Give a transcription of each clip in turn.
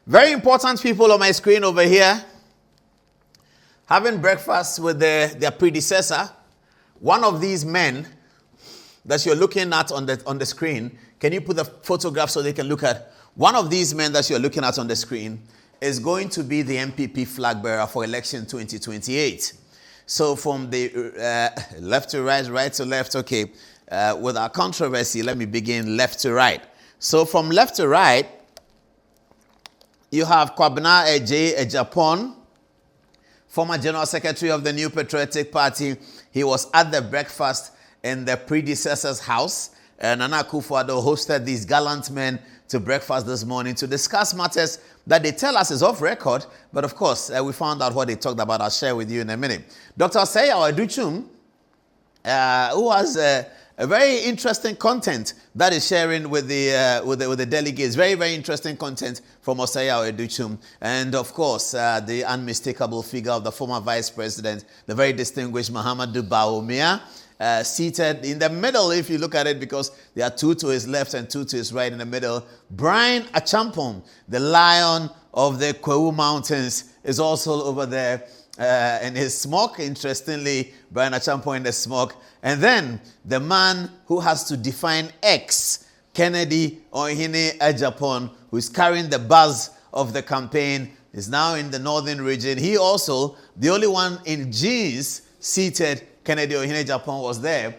Very important people on my screen over here. Having breakfast with their predecessor. One of these men that you're looking at on the screen, can you put the photograph so they can look at? One of these men that you're looking at on the screen is going to be the NPP flag bearer for election 2028. So from the left to right, right to left, okay. With our controversy, let me begin left to right. So from left to right, you have Kwabena Ejapon, former General Secretary of the New Patriotic Party. He was at the breakfast in the predecessor's house. Nana Akuffo Addo hosted these gallant men to breakfast this morning to discuss matters that they tell us is off record. But of course, we found out what they talked about. I'll share with you in a minute. Dr. Osei Aduchum, who has a very interesting content that is sharing with the delegates. Very, very interesting content from Osei Aduchum. And of course, the unmistakable figure of the former vice president, the very distinguished Mahamudu Bawumia, seated in the middle, if you look at it, because there are two to his left and two to his right in the middle. Brian Achampong, the lion of the Kwewu Mountains, is also over there in his smoke. Interestingly, Brian Achampong in the smoke. And then the man who has to define X, Kennedy Ohene Ejapon, who is carrying the buzz of the campaign, is now in the northern region. He also, the only one in jeans, seated. Kennedy Ohene Ejapon was there.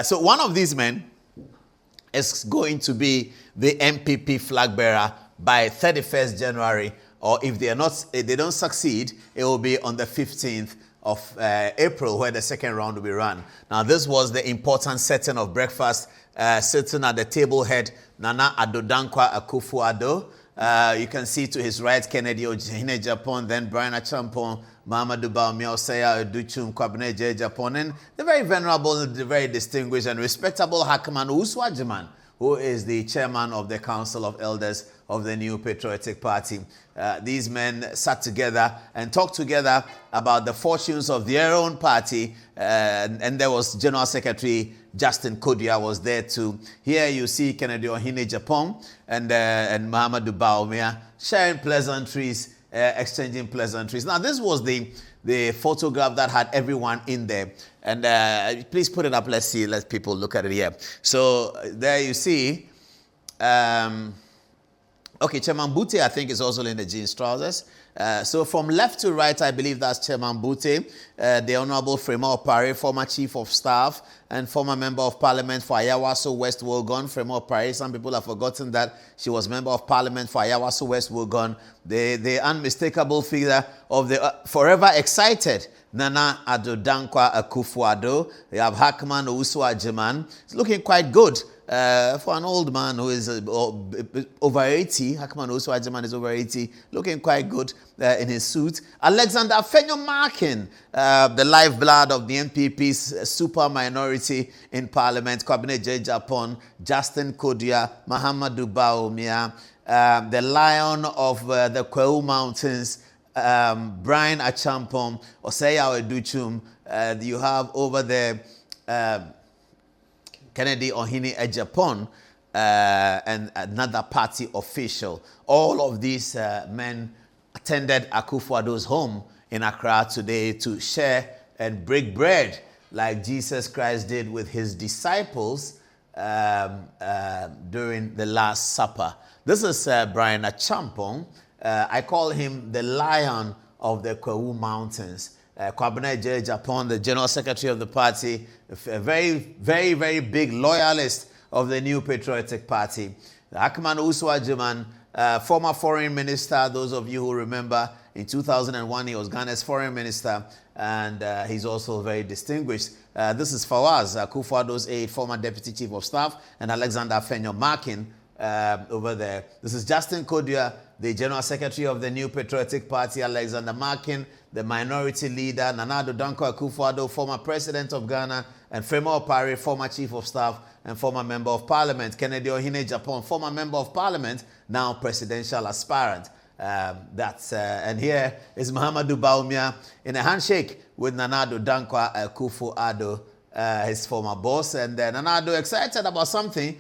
So one of these men is going to be the NPP flag bearer by 31st January. Or if they don't succeed, it will be on the 15th of April, where the second round will be run. Now, this was the important setting of breakfast. Sitting at the table head, Nana Addo-Dankwa Akuffo Addo. You can see to his right, Kennedy Ohene Ejapon, then Brian Achampong, Mahamudu Bawumia, Osei Aduchum, Kwabena Ejapon, and the very venerable, the very distinguished and respectable Hackman Uswajiman, who is the chairman of the Council of Elders of the New Patriotic Party. These men sat together and talked together about the fortunes of their own party. And there was General Secretary Justin Kodia was there too. Here you see Kennedy Ohene Ejapon and Mahamudu Bawumia sharing pleasantries, exchanging pleasantries. Now, this was the photograph that had everyone in there. And please put it up. Let's see. Let people look at it here. So there you see. Okay, Chairman Bute, I think, is also in the jeans trousers. So from left to right, I believe that's Chairman Bute, the Honorable Frema Opare, former Chief of Staff and former Member of Parliament for Ayawaso West Wogon. Frema Opare, some people have forgotten that she was Member of Parliament for Ayawaso West Wogon. The unmistakable figure of the forever excited Nana Addo-Dankwa Akuffo Addo. They have Hackman Uswajiman. It's looking quite good. For an old man who is over 80, Hackman Uswajiman is over 80, looking quite good in his suit. Alexander Afenyo-Markin, the lifeblood of the NPP's super minority in Parliament, Kwabena Ejapon, Justin Kodia, Mahamudu Bawumia, the lion of the Kwewu Mountains, Brian Achampong, Osei Aduchum. You have over there Kennedy Ohene Ejapon, and another party official. All of these men attended Akuffo Addo's home in Accra today to share and break bread like Jesus Christ did with his disciples during the Last Supper. This is Brian Achampong. I call him the lion of the Kwewu Mountains. Kwabena Ejapon, the General Secretary of the party, a very, very, very big loyalist of the New Patriotic Party. Hackman Uswajiman, former foreign minister, those of you who remember, in 2001 he was Ghana's foreign minister, and he's also very distinguished. This is Fawaz, Akuffo Addo's aide, former deputy chief of staff, and Alexander Afenyo-Markin over there. This is Justin Kodia, the General Secretary of the New Patriotic Party, Alexander Markin, the minority leader, Nana Addo-Dankwa Akuffo Addo, former president of Ghana, and Frema Opare, former chief of staff and former member of parliament. Kennedy Ohene Ejapon, former member of parliament, now presidential aspirant. And here is Mahamudu Bawumia in a handshake with Nana Addo-Dankwa Akuffo Addo. his former boss. And then Nana Addo excited about something,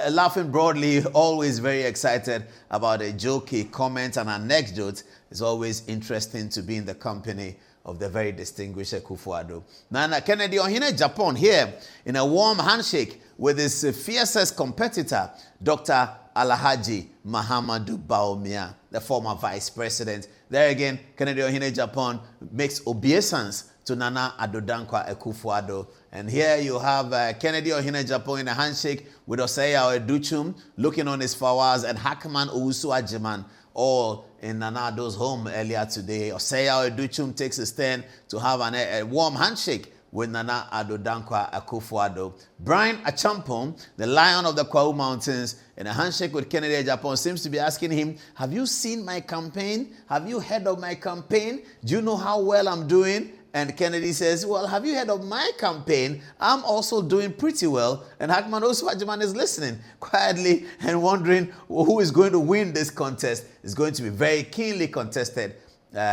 laughing broadly, always very excited about a jokey comment and anecdote. It's always interesting to be in the company of the very distinguished Akuffo Addo. Nana Kennedy Ohene Japan here in a warm handshake with his fiercest competitor, Dr. Alhaji Mahamudu Bawumia, the former vice president. There again, Kennedy Ohene Japan makes obeisance to Nana Addo Dankwa Akuffo Addo. And here you have Kennedy Ohene Japan in a handshake with Osei Aduchum, looking on his flowers, and Hackman Owusu Ajiman, all in Nana Addo's home earlier today. Osei Aduchum takes a stand to have a warm handshake with Nana Addo Dankwa Akuffo Addo. Brian Achampong, the lion of the Kwao Mountains, in a handshake with Kennedy Japan, seems to be asking him, have you seen my campaign? Have you heard of my campaign? Do you know how well I'm doing? And Kennedy says, well, have you heard of my campaign? I'm also doing pretty well. And Hackman Oswajiman is listening quietly and wondering who is going to win this contest. It's going to be very keenly contested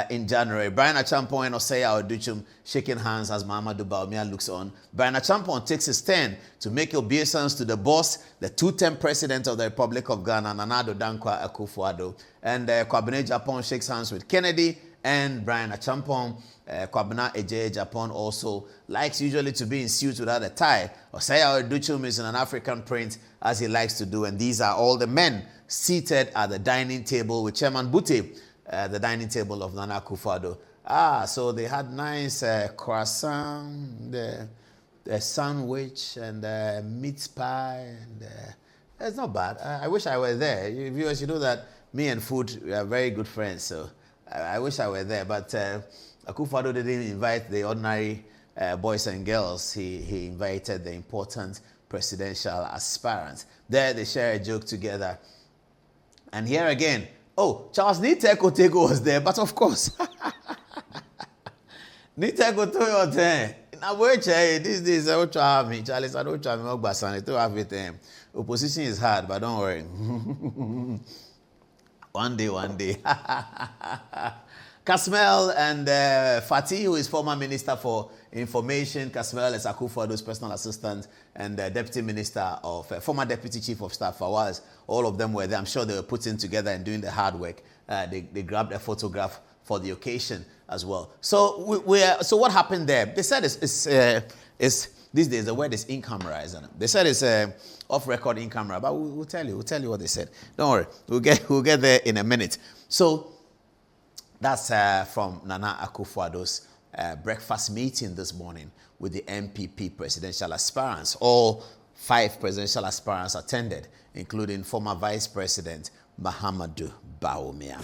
in January. Brian Achampong and Osei Aduchum shaking hands as Mahamudu Bawumia looks on. Brian Achampong takes his stand to make obeisance to the boss, the two-term president of the Republic of Ghana, Nana Addo Dankwa Akuffo Addo. And Kwabena Japan shakes hands with Kennedy and Brian Achampong. Kwabena Addo Japan also likes usually to be in suit without a tie. Osei Aduchum is in an African print, as he likes to do. And these are all the men seated at the dining table with Chairman Bute, the dining table of Nana Akuffo Addo. So they had nice croissant, the sandwich, and meat pie. And it's not bad. I wish I were there. You viewers, you know that me and food, we are very good friends. So I wish I were there. But Akuffo Addo didn't invite the ordinary boys and girls. He invited the important presidential aspirants. There they share a joke together. And here again, oh, Charles Niteko was there, but of course, Niteko was there. Now, these days, I don't have me, Charles. I don't have me. I don't have it. Opposition is hard, but don't worry. One day. Kasmel and Fatih, who is former Minister for Information. Kasmel is Akuffo Addo's personal assistant and Deputy Minister of, former Deputy Chief of Staff Fawaz. All of them were there. I'm sure they were putting together and doing the hard work. They grabbed a photograph for the occasion as well. So so what happened there? They said it's these days the word is in camera, isn't it? They said it's off-record in camera, but we'll tell you what they said. Don't worry, we'll get there in a minute. So that's from Nana Akuffo Addo's breakfast meeting this morning with the NPP presidential aspirants. All 5 presidential aspirants attended, including former Vice President Mahamudu Bawumia.